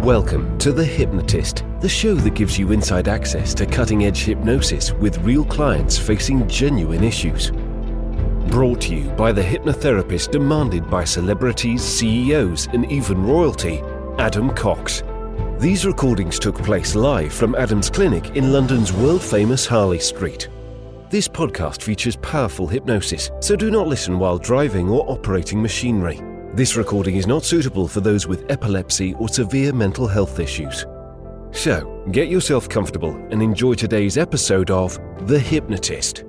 Welcome to The Hypnotist, the show that gives you inside access to cutting-edge hypnosis with real clients facing genuine issues. Brought to you by the hypnotherapist demanded by celebrities, CEOs, and even royalty, Adam Cox. These recordings took place live from Adam's clinic in London's world-famous Harley Street. This podcast features powerful hypnosis, so do not listen while driving or operating machinery. This recording is not suitable for those with epilepsy or severe mental health issues. So, get yourself comfortable and enjoy today's episode of The Hypnotist.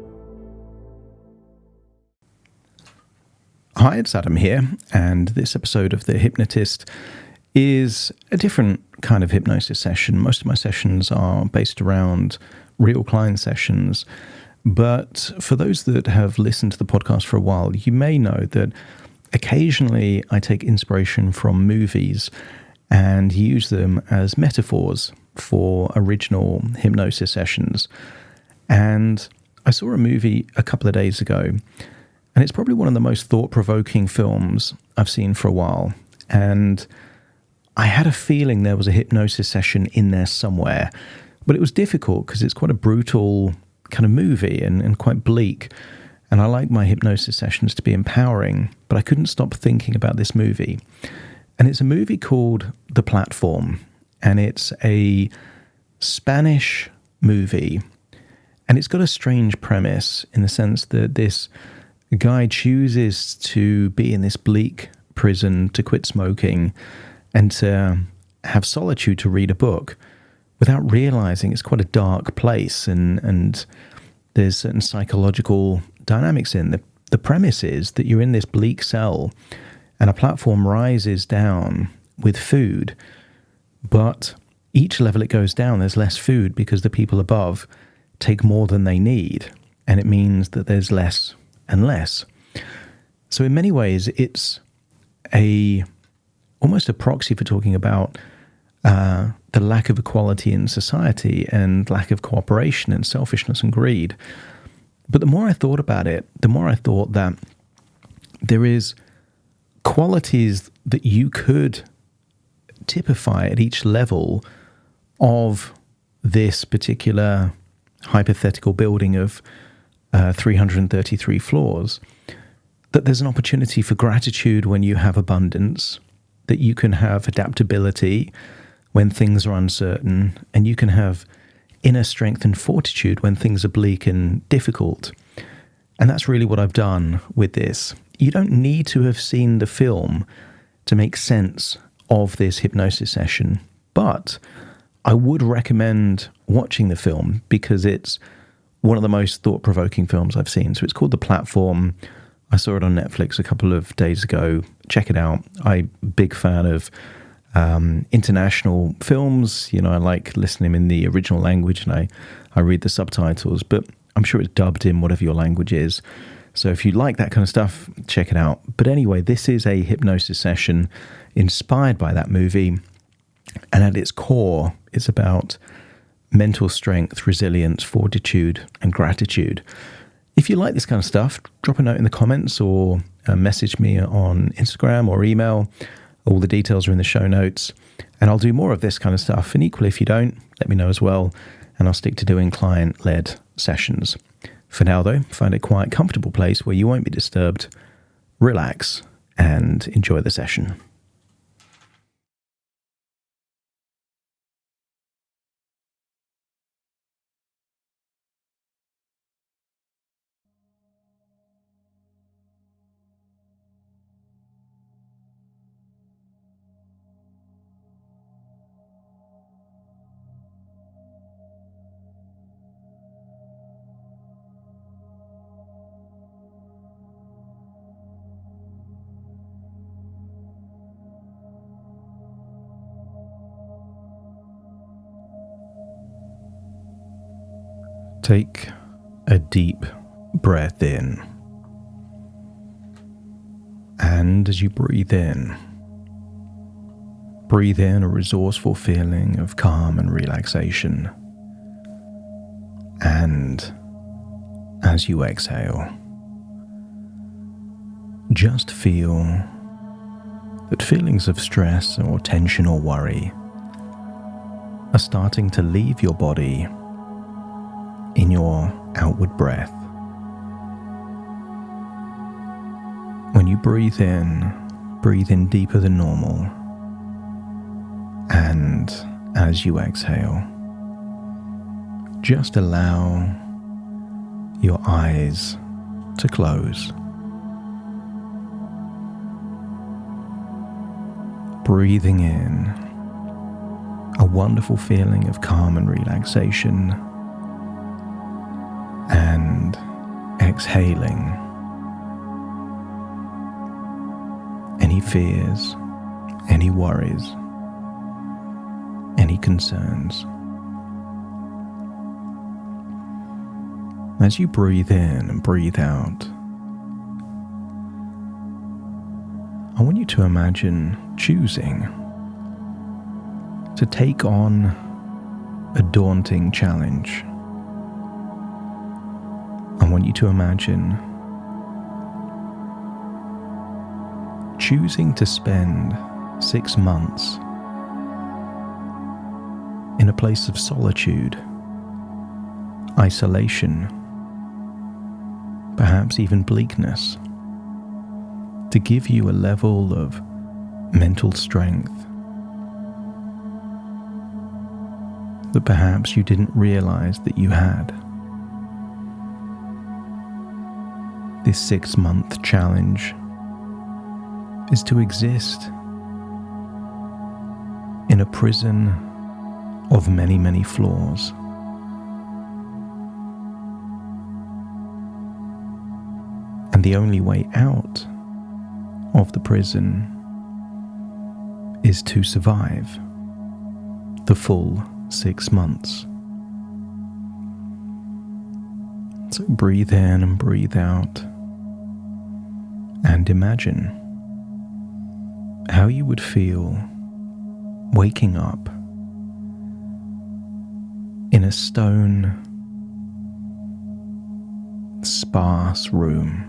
Hi, it's Adam here, and this episode of The Hypnotist is a different kind of hypnosis session. Most of my sessions are based around real client sessions, but for those that have listened to the podcast for a while, you may know that occasionally I take inspiration from movies and use them as metaphors for original hypnosis sessions. And I saw a movie a couple of days ago, and it's probably one of the most thought-provoking films I've seen for a while. And I had a feeling there was a hypnosis session in there somewhere, but it was difficult because it's quite a brutal kind of movie and quite bleak. And I like my hypnosis sessions to be empowering, but I couldn't stop thinking about this movie. And it's a movie called The Platform, and it's a Spanish movie. And it's got a strange premise in the sense that this guy chooses to be in this bleak prison to quit smoking and to have solitude to read a book without realizing it's quite a dark place and there's certain psychological dynamics in. The premise is that you're in this bleak cell and a platform rises down with food, but each level it goes down, there's less food because the people above take more than they need, and it means that there's less and less. So in many ways, it's almost a proxy for talking about the lack of equality in society and lack of cooperation and selfishness and greed. But the more I thought about it, the more I thought that there is qualities that you could typify at each level of this particular hypothetical building of 333 floors, that there's an opportunity for gratitude when you have abundance, that you can have adaptability when things are uncertain, and you can have inner strength and fortitude when things are bleak and difficult. And that's really what I've done with this. You don't need to have seen the film to make sense of this hypnosis session, but I would recommend watching the film because it's one of the most thought-provoking films I've seen. So it's called The Platform. I saw it on Netflix a couple of days ago. Check it out. I'm a big fan of international films. You know, I like listening in the original language and I read the subtitles, but I'm sure it's dubbed in whatever your language is. So if you like that kind of stuff, check it out. But anyway, this is a hypnosis session inspired by that movie. And at its core, it's about mental strength, resilience, fortitude, and gratitude. If you like this kind of stuff, drop a note in the comments or message me on Instagram or email. All the details are in the show notes, and I'll do more of this kind of stuff. And equally, if you don't, let me know as well, and I'll stick to doing client-led sessions. For now, though, find a quiet, comfortable place where you won't be disturbed, relax, and enjoy the session. Take a deep breath in, and as you breathe in a resourceful feeling of calm and relaxation. And as you exhale, just feel that feelings of stress or tension or worry are starting to leave your body in your outward breath. When you breathe in deeper than normal, and as you exhale, just allow your eyes to close. Breathing in a wonderful feeling of calm and relaxation, and exhaling any fears, any worries, any concerns. As you breathe in and breathe out, I want you to imagine choosing to take on a daunting challenge. I want you to imagine choosing to spend 6 months in a place of solitude, isolation, perhaps even bleakness, to give you a level of mental strength that perhaps you didn't realize that you had. This 6-month challenge is to exist in a prison of many, many floors. And the only way out of the prison is to survive the full 6 months. So breathe in and breathe out, and imagine how you would feel waking up in a stone, sparse room.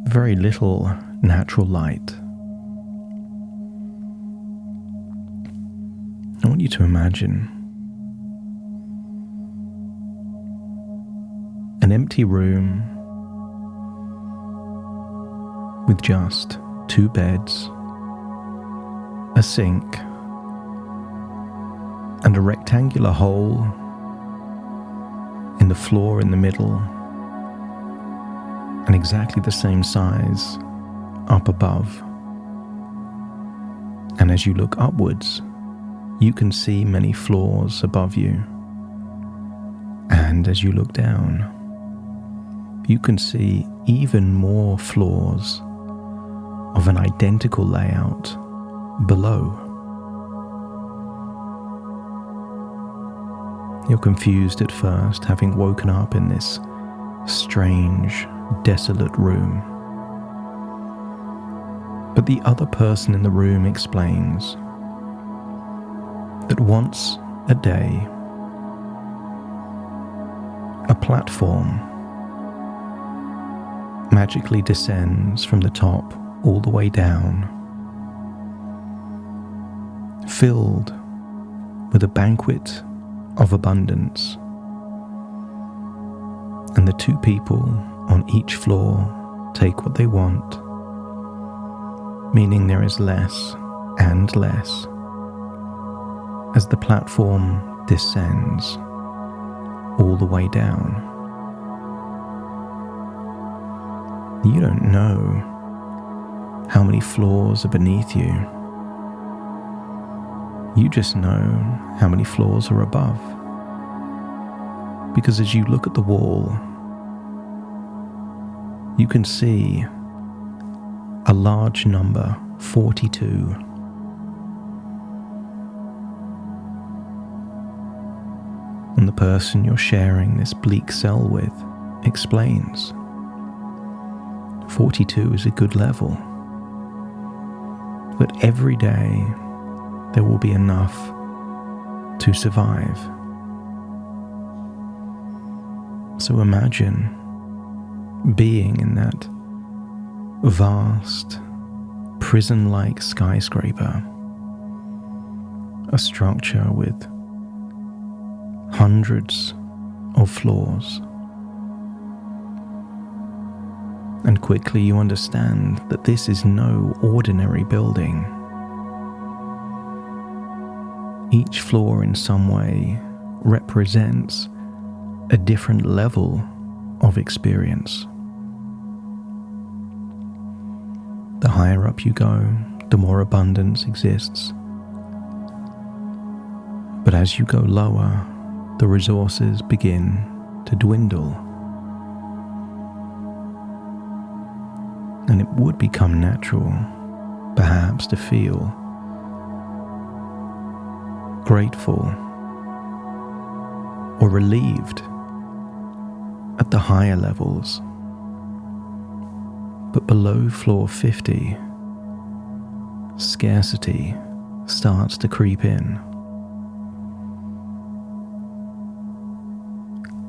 Very little natural light. I want you to imagine an empty room with just 2 beds, a sink, and a rectangular hole in the floor in the middle, and exactly the same size up above. And as you look upwards, you can see many floors above you. And as you look down, you can see even more floors of an identical layout below. You're confused at first, having woken up in this strange, desolate room. But the other person in the room explains that once a day, a platform magically descends from the top all the way down, filled with a banquet of abundance, and the 2 people on each floor take what they want, meaning there is less and less as the platform descends all the way down. You don't know how many floors are beneath you. You just know how many floors are above. Because as you look at the wall, you can see a large number, 42. And the person you're sharing this bleak cell with explains 42 is a good level. That every day there will be enough to survive. So imagine being in that vast, prison-like skyscraper a structure with hundreds of floors. And quickly you understand that this is no ordinary building. Each floor in some way represents a different level of experience. The higher up you go, the more abundance exists. But as you go lower, the resources begin to dwindle. And it would become natural, perhaps, to feel grateful or relieved at the higher levels. But below floor 50, scarcity starts to creep in.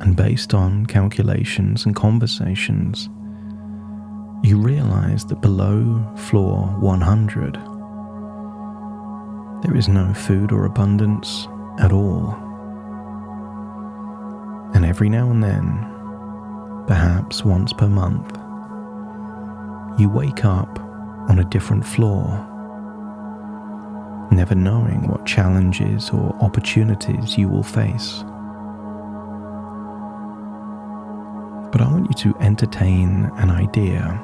And based on calculations and conversations, you realize that below floor 100, there is no food or abundance at all. And every now and then, perhaps once per month, you wake up on a different floor, never knowing what challenges or opportunities you will face. But I want you to entertain an idea.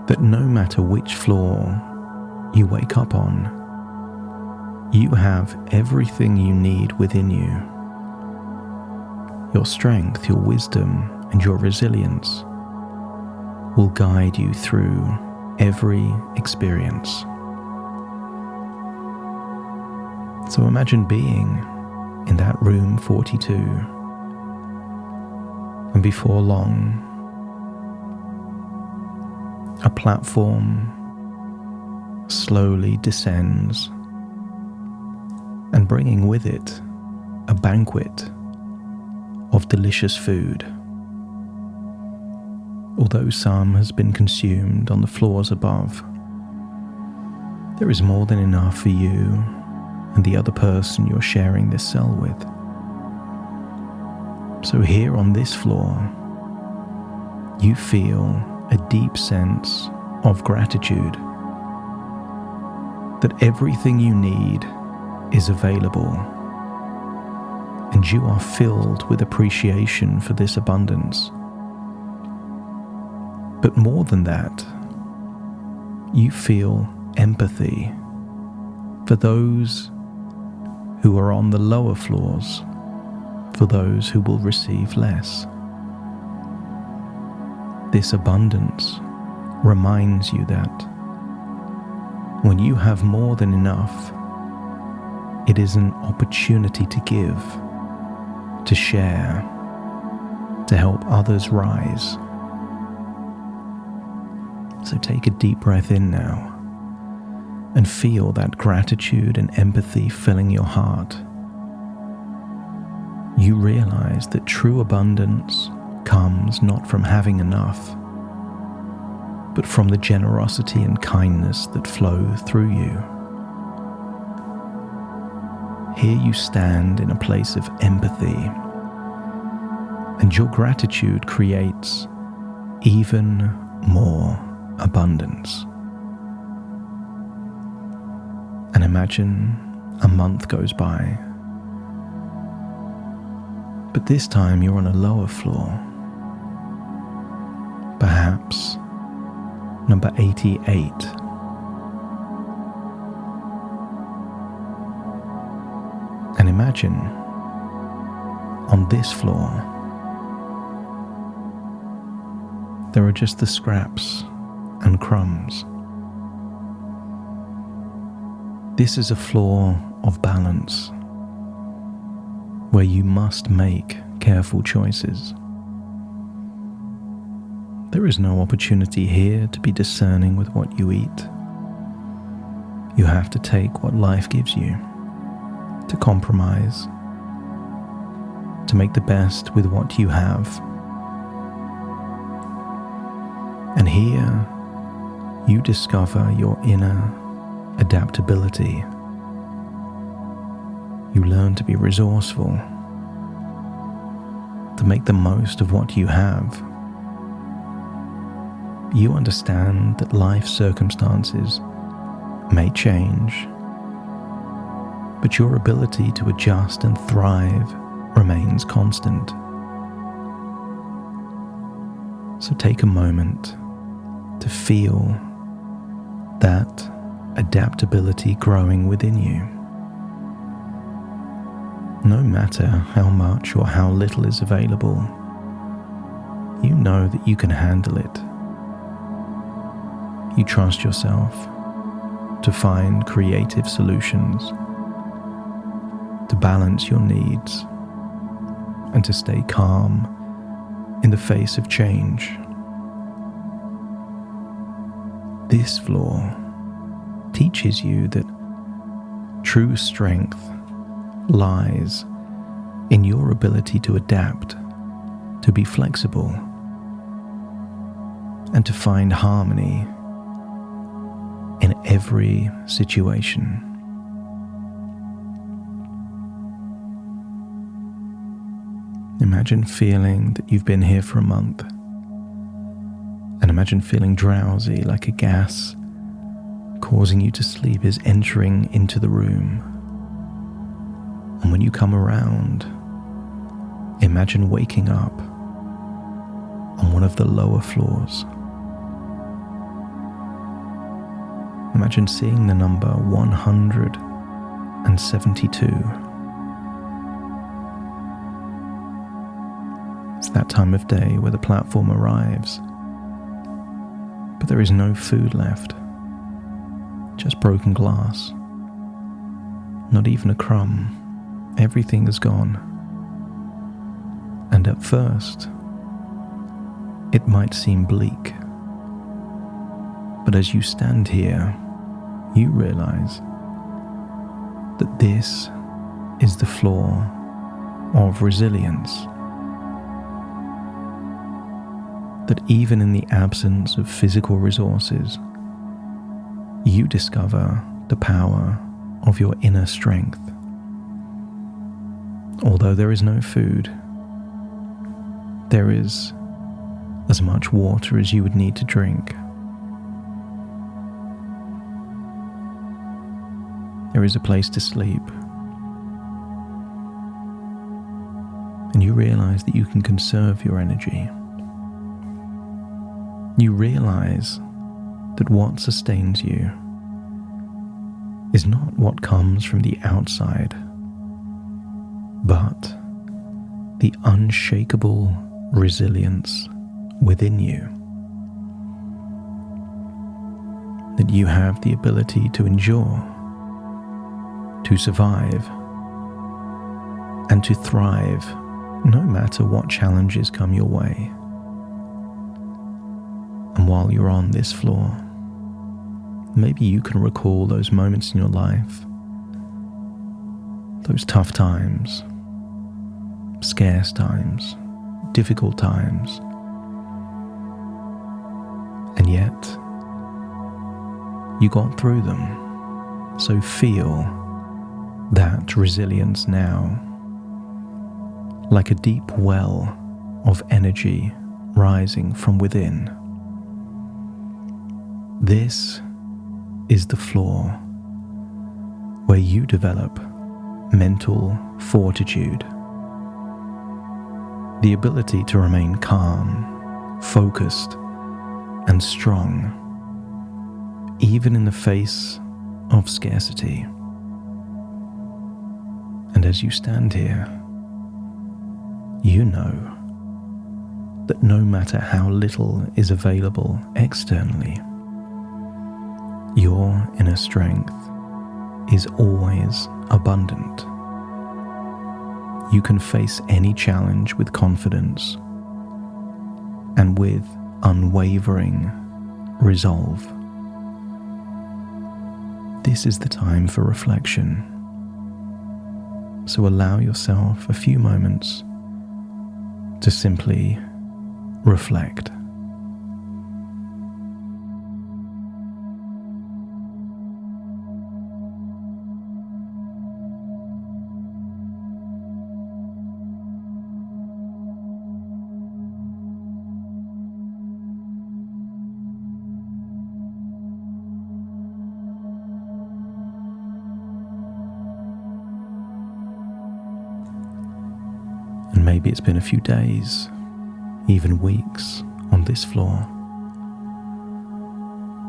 That no matter which floor you wake up on, you have everything you need within you. Your strength, your wisdom, and your resilience will guide you through every experience. So imagine being in that room 42, and before long, a platform slowly descends, and bringing with it a banquet of delicious food. Although some has been consumed on the floors above, there is more than enough for you and the other person you're sharing this cell with. So here on this floor, you feel a deep sense of gratitude that everything you need is available, and you are filled with appreciation for this abundance. But more than that, you feel empathy for those who are on the lower floors, for those who will receive less. This abundance reminds you that when you have more than enough, it is an opportunity to give, to share, to help others rise. So take a deep breath in now and feel that gratitude and empathy filling your heart. You realize that true abundance comes not from having enough, but from the generosity and kindness that flow through you. Here you stand in a place of empathy, and your gratitude creates even more abundance. And imagine a month goes by, but this time you're on a lower floor, perhaps number 88. And imagine on this floor, there are just the scraps and crumbs. This is a floor of balance, where you must make careful choices. There is no opportunity here to be discerning with what you eat. You have to take what life gives you, to compromise, to make the best with what you have. And here, you discover your inner adaptability. You learn to be resourceful, to make the most of what you have. You understand that life circumstances may change, but your ability to adjust and thrive remains constant. So take a moment to feel that adaptability growing within you. No matter how much or how little is available, you know that you can handle it. You trust yourself to find creative solutions, to balance your needs, and to stay calm in the face of change. This flaw teaches you that true strength lies in your ability to adapt, to be flexible, and to find harmony in every situation. Imagine feeling that you've been here for a month, and imagine feeling drowsy, like a gas causing you to sleep is entering into the room. And when you come around, imagine waking up on one of the lower floors. Imagine seeing the number 172. It's that time of day where the platform arrives, but there is no food left, just broken glass, not even a crumb. Everything is gone. And at first, it might seem bleak, but as you stand here, you realize that this is the flaw of resilience. That even in the absence of physical resources, you discover the power of your inner strength. Although there is no food, there is as much water as you would need to drink. There is a place to sleep. And you realize that you can conserve your energy. You realize that what sustains you is not what comes from the outside, but the unshakable resilience within you. That you have the ability to endure, to survive, and to thrive no matter what challenges come your way. And while you're on this floor, maybe you can recall those moments in your life, those tough times, scarce times, difficult times, and yet you got through them. So feel that resilience now, like a deep well of energy rising from within. This is the floor where you develop mental fortitude, the ability to remain calm, focused, and strong, even in the face of scarcity. And as you stand here, you know that no matter how little is available externally, your inner strength is always abundant. You can face any challenge with confidence and with unwavering resolve. This is the time for reflection. So allow yourself a few moments to simply reflect. maybe it's been a few days, even weeks on this floor.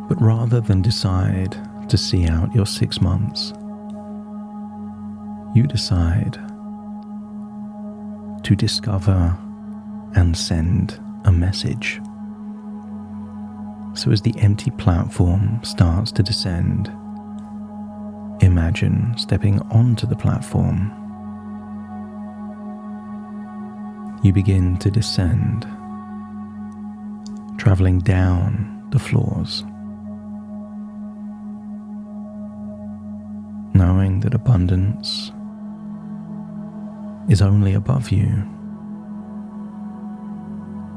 But rather than decide to see out your 6 months, you decide to discover and send a message. So as the empty platform starts to descend, imagine stepping onto the platform. You begin to descend, traveling down the floors, knowing that abundance is only above you.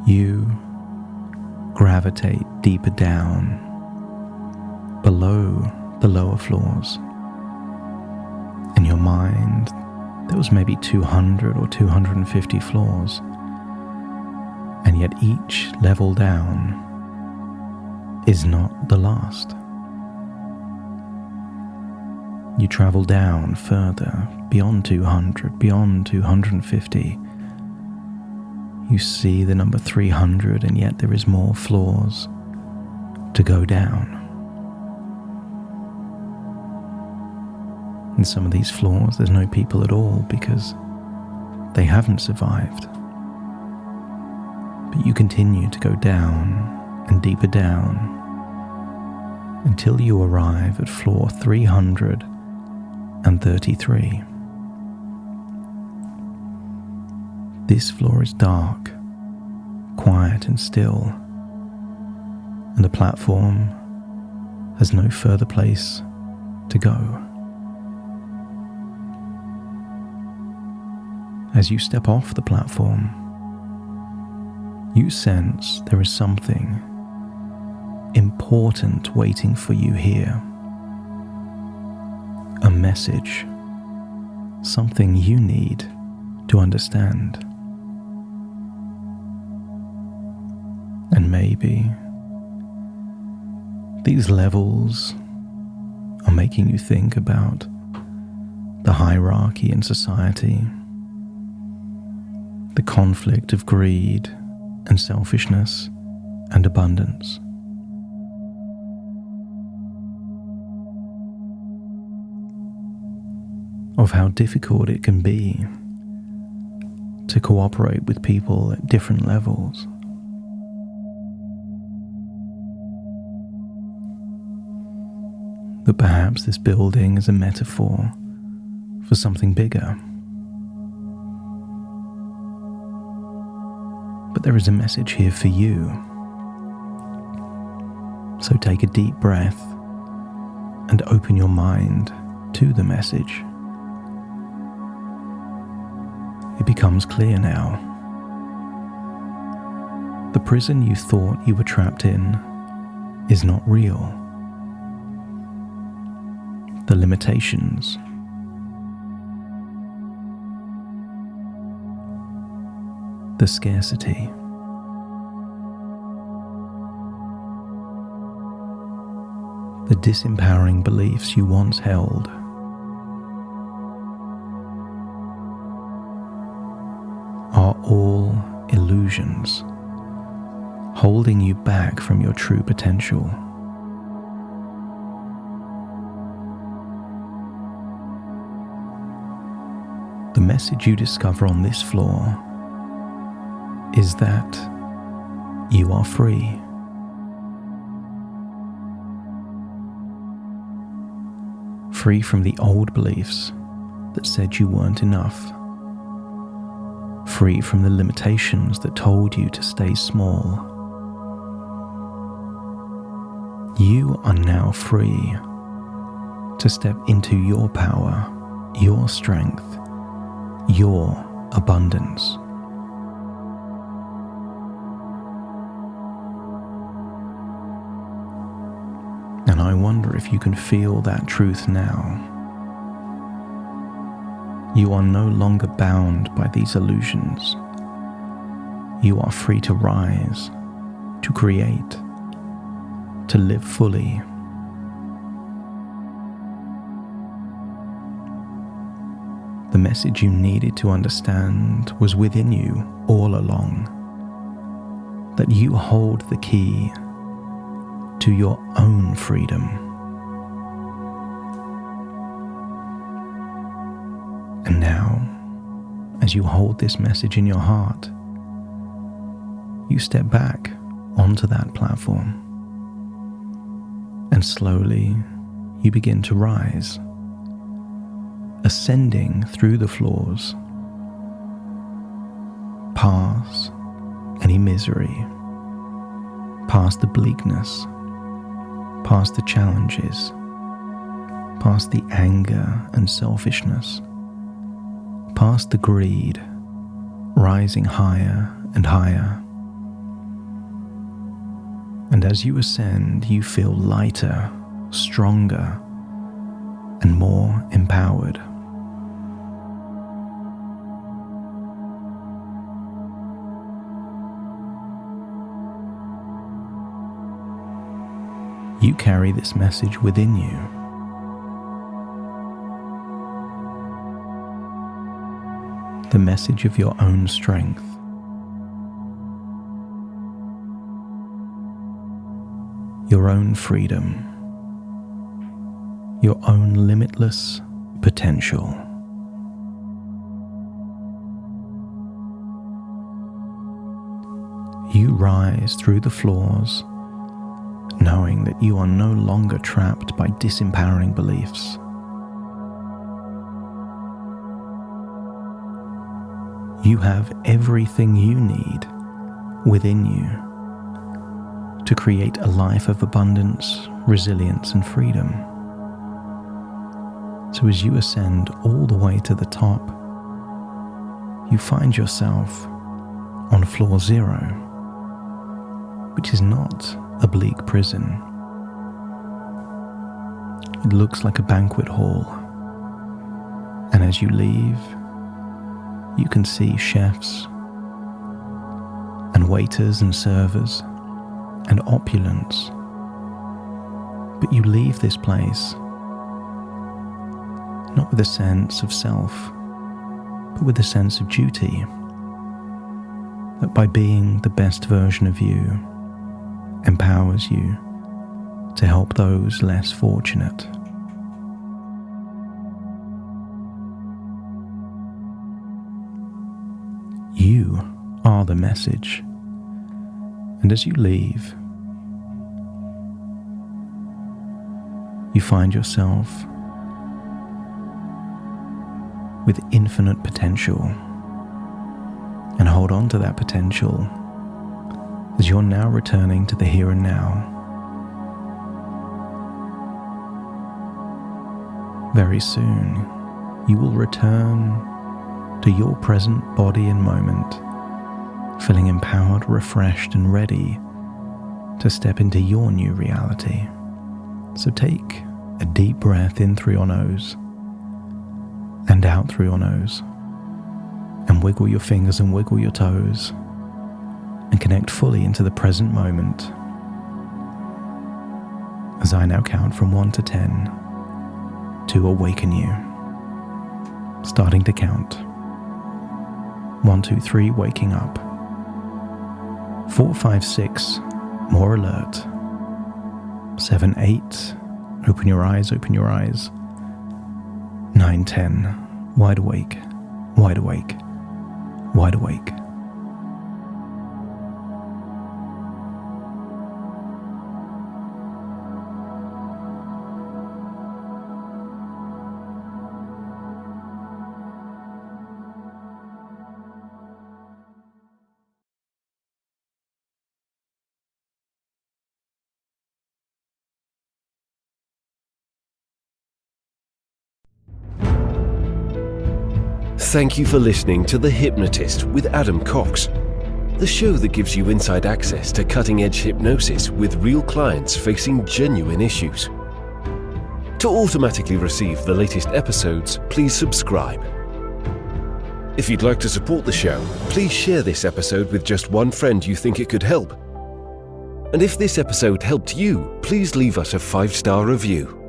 You gravitate deeper down, below the lower floors. In your mind, there was maybe 200 or 250 floors, and yet each level down is not the last. You travel down further, beyond 200, beyond 250. You see the number 300, and yet there is more floors to go down. In some of these floors, there's no people at all because they haven't survived. But you continue to go down and deeper down until you arrive at floor 333. This floor is dark, quiet and still, and the platform has no further place to go. As you step off the platform, you sense there is something important waiting for you here. A message, something you need to understand. And maybe these levels are making you think about the hierarchy in society, the conflict of greed and selfishness and abundance. Of how difficult it can be to cooperate with people at different levels. But perhaps this building is a metaphor for something bigger. But there is a message here for you. So take a deep breath and open your mind to the message. It becomes clear now. The prison you thought you were trapped in is not real. The limitations, the scarcity, the disempowering beliefs you once held are all illusions, holding you back from your true potential. The message you discover on this floor is that you are free. Free from the old beliefs that said you weren't enough. Free from the limitations that told you to stay small. You are now free to step into your power, your strength, your abundance. And I wonder if you can feel that truth now. You are no longer bound by these illusions. You are free to rise, to create, to live fully. The message you needed to understand was within you all along, that you hold the key to your own freedom. And now, as you hold this message in your heart, you step back onto that platform, and slowly you begin to rise, ascending through the floors, past any misery, past the bleakness, past the challenges, past the anger and selfishness, past the greed, rising higher and higher. And as you ascend, you feel lighter, stronger, and more empowered. You carry this message within you. The message of your own strength. Your own freedom. Your own limitless potential. You rise through the floors, knowing that you are no longer trapped by disempowering beliefs. You have everything you need within you to create a life of abundance, resilience, and freedom. So as you ascend all the way to the top, you find yourself on floor 0, which is not a bleak prison. It looks like a banquet hall, and as you leave, you can see chefs and waiters and servers and opulence. But you leave this place not with a sense of self, but with a sense of duty, that by being the best version of you empowers you to help those less fortunate. You are the message, and as you leave, you find yourself with infinite potential, and hold on to that potential as you're now returning to the here and now. Very soon, you will return to your present body and moment, feeling empowered, refreshed, and ready to step into your new reality. So take a deep breath in through your nose and out through your nose, and wiggle your fingers and wiggle your toes, and connect fully into the present moment as I now count from 1 to 10 to awaken you. Starting to count. 1, 2, 3, waking up. 4, 5, 6, more alert. 7, 8, open your eyes, open your eyes. 9, 10, wide awake, wide awake, wide awake. Thank you for listening to The Hypnotist with Adam Cox, the show that gives you inside access to cutting-edge hypnosis with real clients facing genuine issues. To automatically receive the latest episodes, please subscribe. If you'd like to support the show, please share this episode with just one friend you think it could help. And if this episode helped you, please leave us a 5-star review.